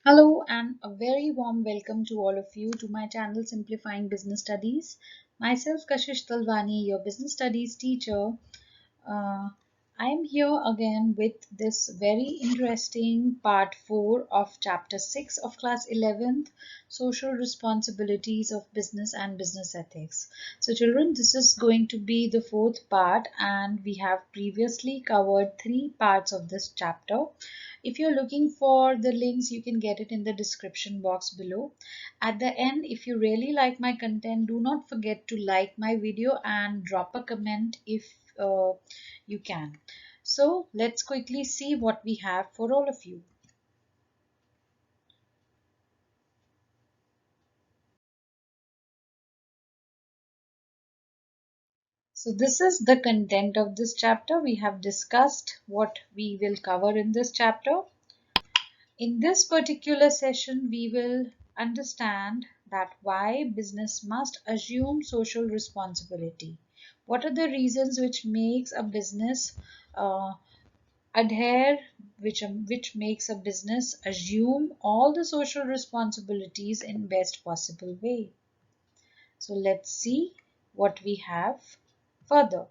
Hello and a very warm welcome to all of you to my channel Simplifying Business Studies. Myself Kashish Talwani, your business studies teacher. Uh, I am here again with this very interesting part 4 of chapter 6 of class 11th, social responsibilities of business and business ethics. So children, this is going to be the fourth part and we have previously covered three parts of this chapter. If you're looking for the links, you can get it in the description box below. At the end, if you really like my content, do not forget to like my video and drop a comment if you can. So let's quickly see what we have for all of you. So this is the content of this chapter. We have discussed what we will cover in this chapter. In this particular session, we will understand that why business must assume social responsibility. What are the reasons which makes a business adhere, which makes a business assume all the social responsibilities in best possible way. So let's see what we have further.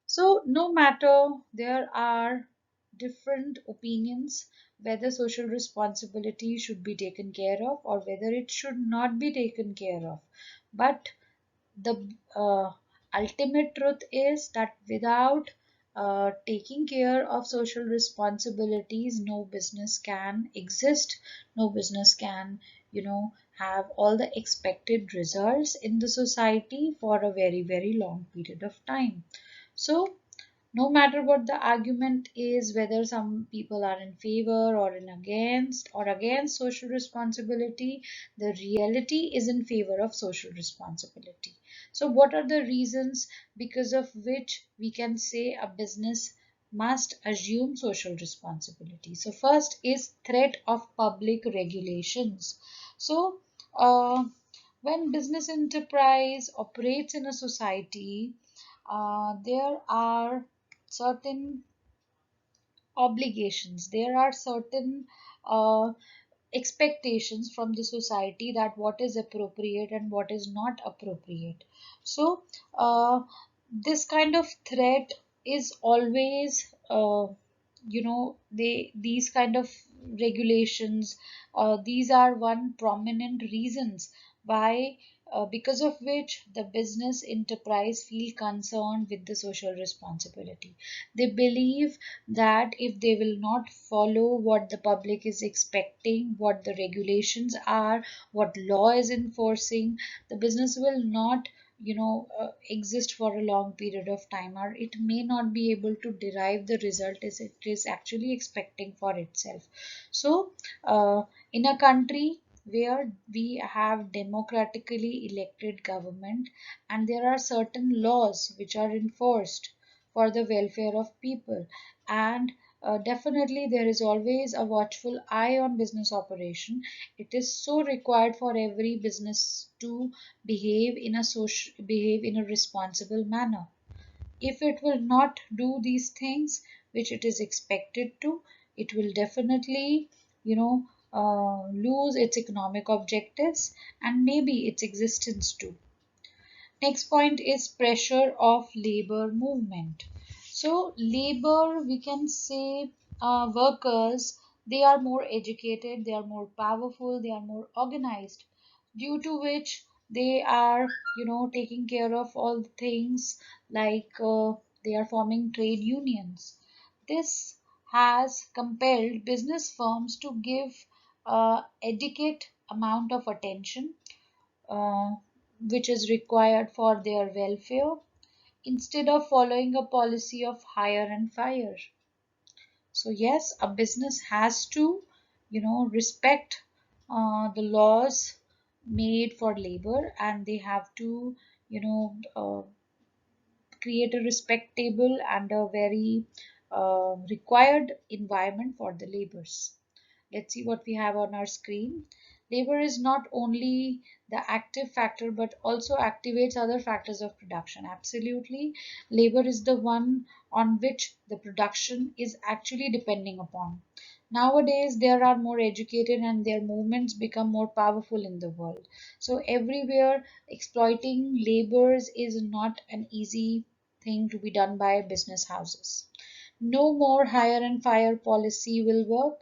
So no matter there are different opinions whether social responsibility should be taken care of or whether it should not be taken care of, but the ultimate truth is that without taking care of social responsibilities, no business can exist, no business can, have all the expected results in the society for a very, very long period of time. So no matter what the argument is, whether some people are in favor or against social responsibility, the reality is in favor of social responsibility. So what are the reasons because of which we can say a business must assume social responsibility? So first is threat of public regulations. So uh, when business enterprise operates in a society, there are certain obligations, there are certain uh, expectations from the society that what is appropriate and what is not appropriate. So this kind of threat is always these kind of regulations, these are one prominent reasons why, because of which the business enterprise feel concerned with the social responsibility. They believe that if they will not follow what the public is expecting, what the regulations are, what law is enforcing, the business will not exist for a long period of time, or it may not be able to derive the result as it is actually expecting for itself. So in a country where we have democratically elected government and there are certain laws which are enforced for the welfare of people, and definitely there is always a watchful eye on business operation. It is so required for every business to behave in a responsible manner. If it will not do these things which it is expected to, it will definitely, lose its economic objectives and maybe its existence too. Next point is pressure of labor movement. So labor, we can say, workers, they are more educated, they are more powerful, they are more organized, due to which they are, taking care of all the things like they are forming trade unions. This has compelled business firms to give adequate amount of attention uh, which is required for their welfare instead of following a policy of hire and fire. So yes, a business has to, respect the laws made for labor, and they have to, create a respectable and a very required environment for the laborers. Let's see what we have on our screen. Labor is not only the active factor but also activates other factors of production. Absolutely, labor is the one on which the production is actually depending upon. Nowadays, there are more educated and their movements become more powerful in the world. So, everywhere, exploiting laborers is not an easy thing to be done by business houses. No more hire and fire policy will work.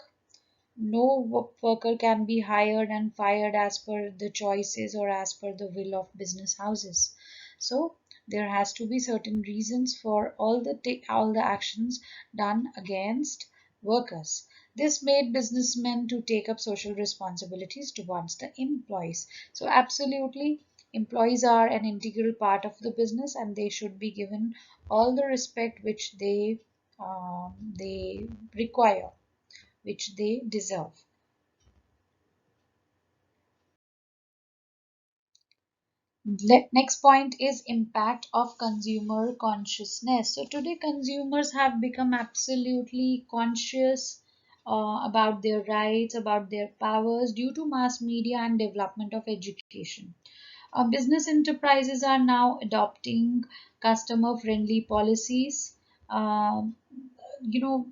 No worker can be hired and fired as per the choices or as per the will of business houses. So there has to be certain reasons for all the actions done against workers. This made businessmen to take up social responsibilities towards the employees. So absolutely, employees are an integral part of the business and they should be given all the respect which they require, which they deserve. Next point is impact of consumer consciousness. So today consumers have become absolutely conscious about their rights, about their powers due to mass media and development of education. Business enterprises are now adopting customer friendly policies. Um, you know,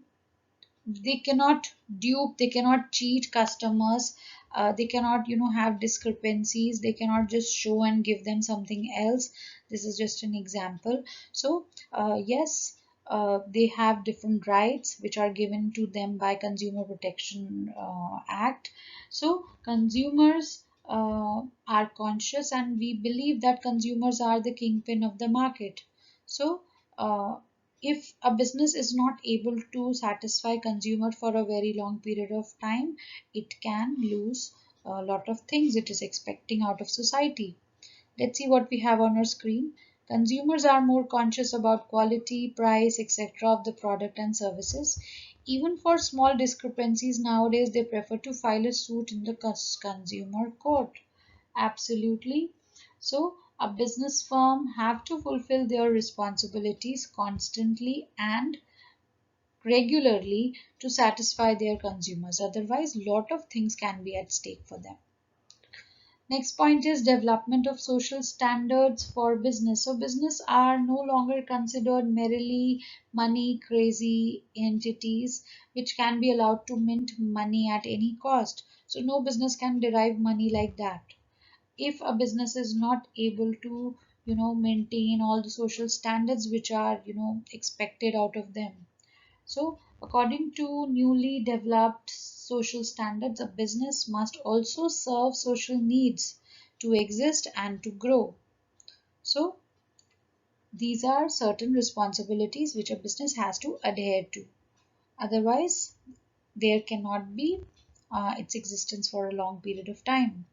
they cannot dupe, they cannot cheat customers, they cannot have discrepancies, they cannot just show and give them something else. This is just an example. So yes, they have different rights which are given to them by Consumer Protection Act. So consumers are conscious and we believe that consumers are the kingpin of the market. So uh, if a business is not able to satisfy consumer for a very long period of time, it can lose a lot of things it is expecting out of society. Let's see what we have on our screen. Consumers are more conscious about quality, price, etc. of the product and services. Even for small discrepancies nowadays, they prefer to file a suit in the consumer court. Absolutely. So a business firm have to fulfill their responsibilities constantly and regularly to satisfy their consumers. Otherwise, lot of things can be at stake for them. Next point is development of social standards for business. So business are no longer considered merely money crazy entities which can be allowed to mint money at any cost. So no business can derive money like that. If a business is not able to maintain all the social standards which are expected out of them. So according to newly developed social standards, a business must also serve social needs to exist and to grow. So these are certain responsibilities which a business has to adhere to, otherwise there cannot be its existence for a long period of time.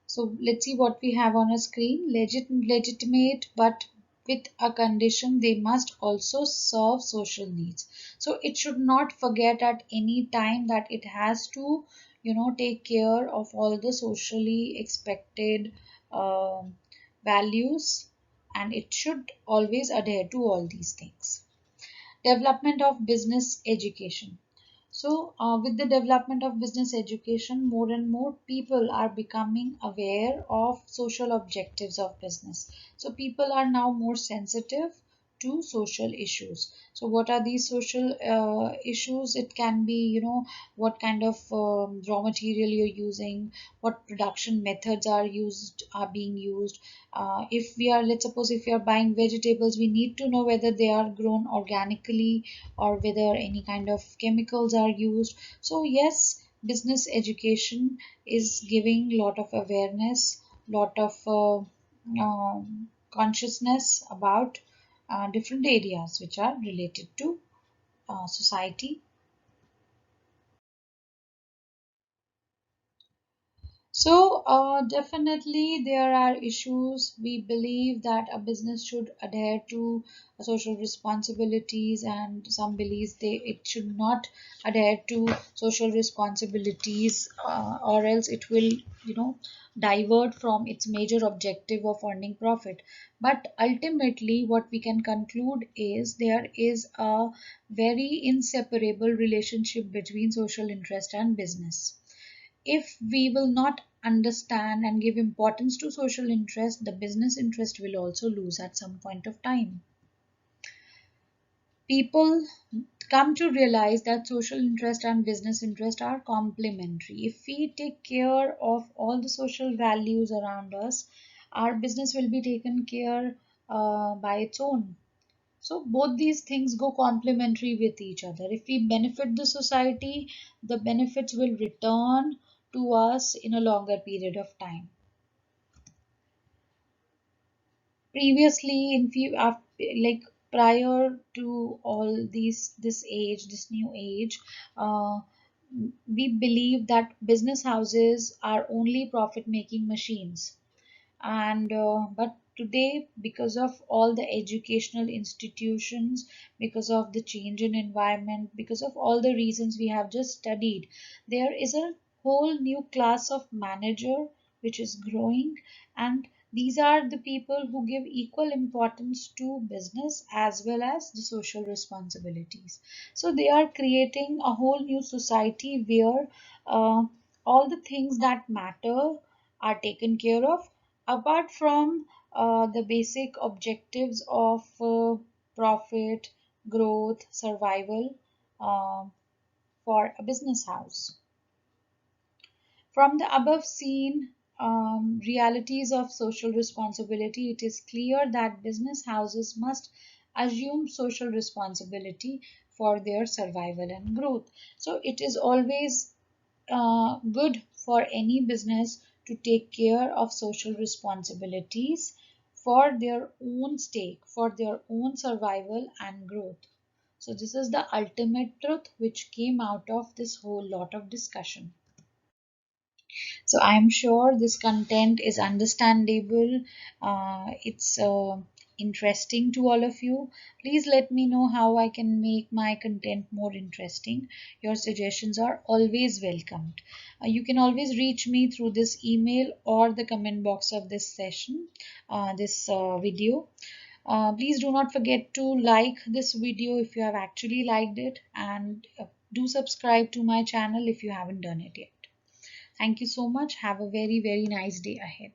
So let's see what we have on a screen. Legitimate, but with a condition, they must also serve social needs. So it should not forget at any time that it has to, take care of all the socially expected um values, and it should always adhere to all these things. Development of business education. So, with the development of business education, more and more people are becoming aware of social objectives of business. So, people are now more sensitive to social issues. So, what are these social issues? It can be, what kind of raw material you're using, what production methods are being used. If we are, let's suppose, if we are buying vegetables, we need to know whether they are grown organically or whether any kind of chemicals are used. So yes, business education is giving lot of awareness, lot of consciousness about different areas which are related to society. So, definitely there are issues. We believe that a business should adhere to social responsibilities, and some believes it should not adhere to social responsibilities, or else it will, divert from its major objective of earning profit. But ultimately, what we can conclude is there is a very inseparable relationship between social interest and business. If we will not understand and give importance to social interest, the business interest will also lose at some point of time. People, come to realize that social interest and business interest are complementary. If we take care of all the social values around us, our business will be taken care by its own. So both these things go complementary with each other. If we benefit the society, the benefits will return to us in a longer period of time. Previously, in few like prior to all this new age, uh, we believe that business houses are only profit making machines, and but today, because of all the educational institutions, because of the change in environment, because of all the reasons we have just studied, there is a whole new class of manager which is growing, and these are the people who give equal importance to business as well as the social responsibilities. So they are creating a whole new society where all the things that matter are taken care of, apart from the basic objectives of profit, growth, survival uh, for a business house. From the above seen realities of social responsibility, it is clear that business houses must assume social responsibility for their survival and growth. So it is always good for any business to take care of social responsibilities for their own stake, for their own survival and growth. So, this is the ultimate truth which came out of this whole lot of discussion. So I'm sure this content is understandable. It's interesting to all of you. Please let me know how I can make my content more interesting. Your suggestions are always welcomed. You can always reach me through this email or the comment box of this session, this video. Please do not forget to like this video if you have actually liked it, and do subscribe to my channel if you haven't done it yet. Thank you so much. Have a very, very nice day ahead.